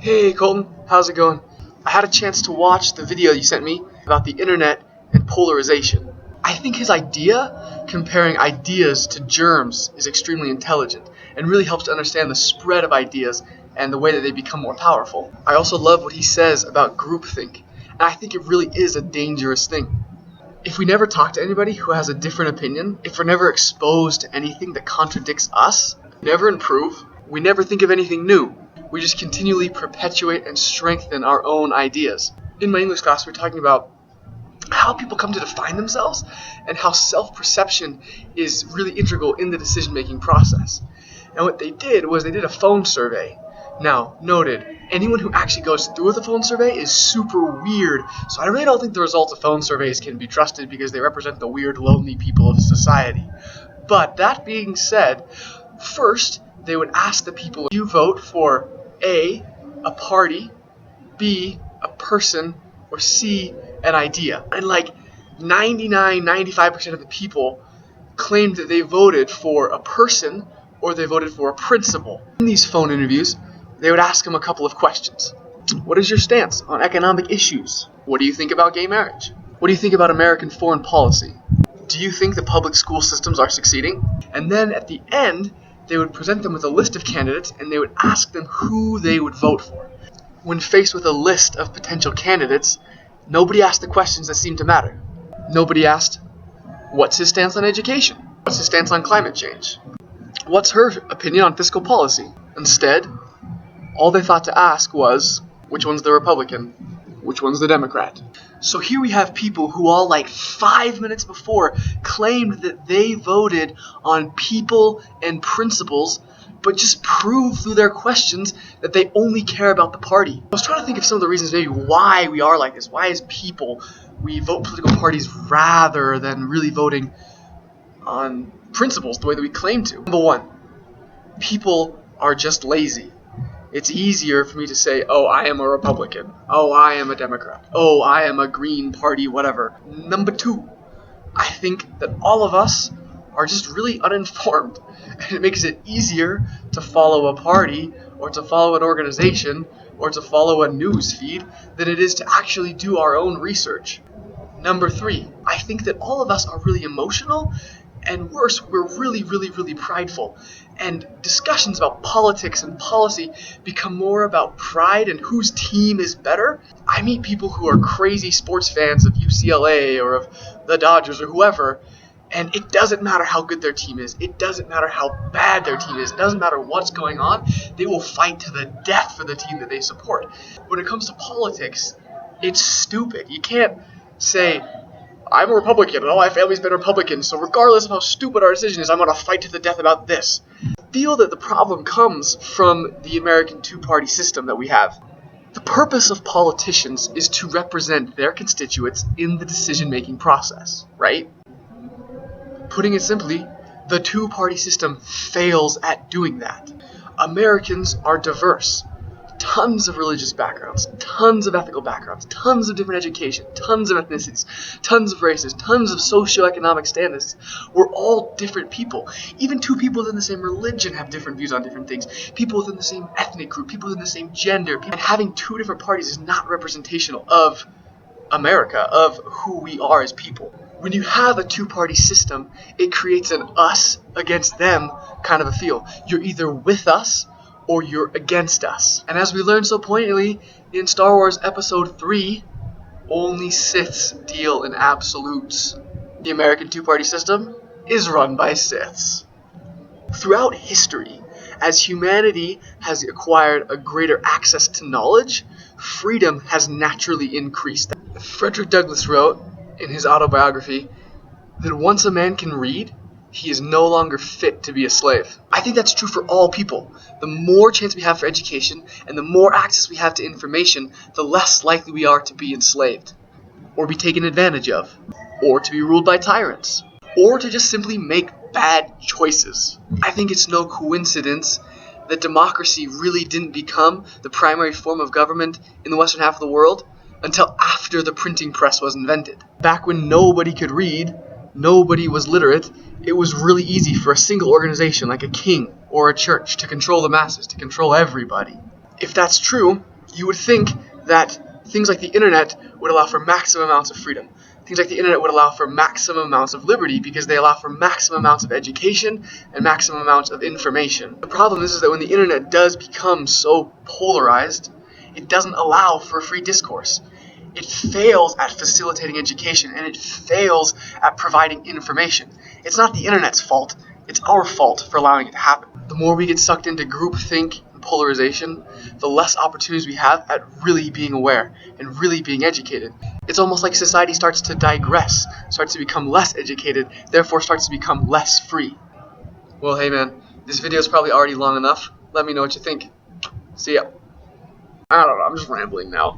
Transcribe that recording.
Hey Colton, how's it going? I had a chance to watch the video you sent me about the internet and polarization. I think his idea, comparing ideas to germs, is extremely intelligent and really helps to understand the spread of ideas and the way that they become more powerful. I also love what he says about groupthink, and I think it really is a dangerous thing. If we never talk to anybody who has a different opinion, if we're never exposed to anything that contradicts us, we never improve, we never think of anything new. We just continually perpetuate and strengthen our own ideas. In my English class, we were talking about how people come to define themselves and how self-perception is really integral in the decision-making process. And what they did was they did a phone survey. Now, noted, anyone who actually goes through with a phone survey is super weird, so I really don't think the results of phone surveys can be trusted because they represent the weird, lonely people of society. But that being said, first, they would ask the people, do you vote for A, a party, B, a person, or C, an idea? And like 95% of the people claimed that they voted for a person or they voted for a principle. In these phone interviews, they would ask them a couple of questions. What is your stance on economic issues? What do you think about gay marriage? What do you think about American foreign policy? Do you think the public school systems are succeeding? And then at the end, they would present them with a list of candidates and they would ask them who they would vote for. When faced with a list of potential candidates, nobody asked the questions that seemed to matter. Nobody asked, what's his stance on education? What's his stance on climate change? What's her opinion on fiscal policy? Instead, all they thought to ask was, which one's the Republican? Which one's the Democrat? So here we have people who all like 5 minutes before claimed that they voted on people and principles, but just proved through their questions that they only care about the party. I was trying to think of some of the reasons maybe why we are like this. Why as people we vote political parties rather than really voting on principles the way that we claim to. Number one, people are just lazy. It's easier for me to say, oh, I am a Republican. Oh, I am a Democrat. Oh, I am a Green Party, whatever. Number two, I think that all of us are just really uninformed. And it makes it easier to follow a party or to follow an organization or to follow a news feed than it is to actually do our own research. Number three, I think that all of us are really emotional, and worse, we're really prideful. And discussions about politics and policy become more about pride and whose team is better. I meet people who are crazy sports fans of UCLA or of the Dodgers or whoever, and it doesn't matter how good their team is. It doesn't matter how bad their team is. It doesn't matter what's going on. They will fight to the death for the team that they support. When it comes to politics, it's stupid. You can't say, I'm a Republican and all my family's been Republican, so regardless of how stupid our decision is, I'm going to fight to the death about this. I feel that the problem comes from the American two-party system that we have. The purpose of politicians is to represent their constituents in the decision-making process, right? Putting it simply, the two-party system fails at doing that. Americans are diverse. Tons of religious backgrounds, tons of ethical backgrounds, tons of different education, tons of ethnicities, tons of races, tons of socioeconomic standards. We're all different people. Even two people within the same religion have different views on different things. People within the same ethnic group, people within the same gender. And having two different parties is not representational of America, of who we are as people. When you have a two-party system, it creates an us against them kind of a feel. You're either with us or you're against us. And as we learned so poignantly in Star Wars Episode 3, only Siths deal in absolutes. The American two-party system is run by Siths. Throughout history, as humanity has acquired a greater access to knowledge, freedom has naturally increased. Frederick Douglass wrote in his autobiography that once a man can read, he is no longer fit to be a slave. I think that's true for all people. The more chance we have for education and the more access we have to information, the less likely we are to be enslaved, or be taken advantage of, or to be ruled by tyrants, or to just simply make bad choices. I think it's no coincidence that democracy really didn't become the primary form of government in the western half of the world until after the printing press was invented. Back when nobody could read, nobody was literate, it was really easy for a single organization like a king or a church to control the masses, to control everybody. If that's true, You would think that things like the internet would allow for maximum amounts of freedom. Things like the internet would allow for maximum amounts of liberty because they allow for maximum amounts of education and maximum amounts of information. The problem is that when the internet does become so polarized, it doesn't allow for free discourse. It fails at facilitating education, and it fails at providing information. It's not the internet's fault, it's our fault for allowing it to happen. The more we get sucked into groupthink and polarization, the less opportunities we have at really being aware and really being educated. It's almost like society starts to digress, starts to become less educated, therefore starts to become less free. Well, hey man, this video is probably already long enough. Let me know what you think. See ya. I don't know, I'm just rambling now.